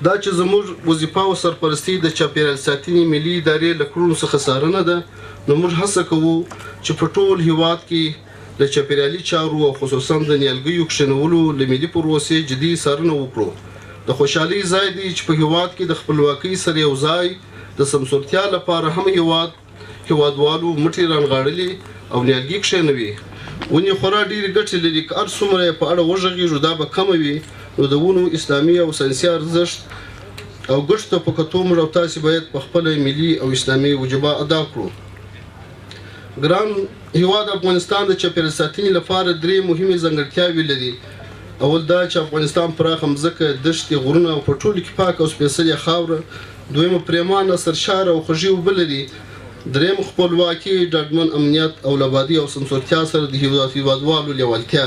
دا چې زموږ وظیفه او سرپرستي د چاپیریال ساتنې ملي ادارې له کړنو څخه څارنه ده، نو موږ هڅه کوو چې په ټول هیواد کې د چاپیریالي چارو او خصوصا د نیالګیو کښېنولو له ملي پروسې جدي څارنه وکړو. د خوشحالۍ ځای دی چې په هیواد کې د خپلواکۍ سره یو ځای د سمسورتیا لپاره هم هیوادوالو مټې رانغاړلي او نیالګي کښېنوي. ونې خورا ډېرې ګټې لري، که هر څومره یې په اړه وغږېږو دا به کمه وي. نو د ونو اسلامي او ساینسي ارزښت او ګټو ته په کتو موږ او تاسې باید په خپله ملي او اسلامي وجیبه ادا کړو. ګران هیواد افغانستان د چاپیریال ساتنې لپاره درې مهمې ځانګړتیاوې لري. اول دا چې افغانستان پراخه مځکه، دښتې، غرونه او په ټولو کې پاکه او سپېڅلې خاوره. دویمه پرېمانه سرشاره او خوږې اوبه لري. درېیم خپلواکي، ډاډمن امنیت او له آبادي او سمسورتیا سره د هیوادوالو لیوالتیا.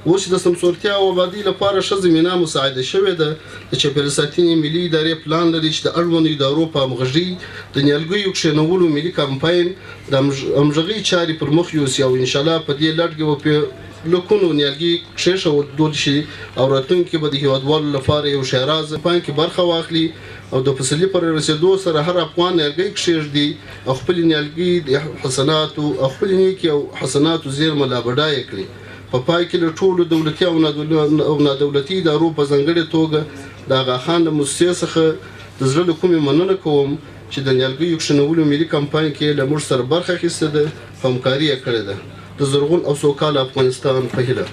اوس چې د سمسورتیا او آبادۍ لپاره ښه زمینه مساعده شوې ده، د چاپیریال ساتنې ملي ادارې پلان لري چې د اړوندو ادارو په همغږۍ د نیالګیو کښېنولو ملي کمپاین د همغږۍ چارې پر مخ یوسي او انشاءالله په دې لړ کې به لکونو نیالګي کښېښودل شي او راتلونکي به د هیوادوالو لپاره یو شهراز کمپاین کې برخه واخلي او د فصلي پر رسېدو سره هر افغان نیالګي کښېږدي او خپل نیالګي د حسناتو او خپل نیکي او حسناتو زیرمه لا بډایه کړي. په پای کې له ټولو دولتي او نادولتي ادارو په ځانګړې توګه د آغا خان له موسسې څخه د زړه له کومې مننه کوم چې د نیالګیو کښېنولو ملي کمپاین کې له موږ سره برخه اخیستې ده، همکاري یې کړې ده. د زرغون او سوکاله افغانستان په هیله.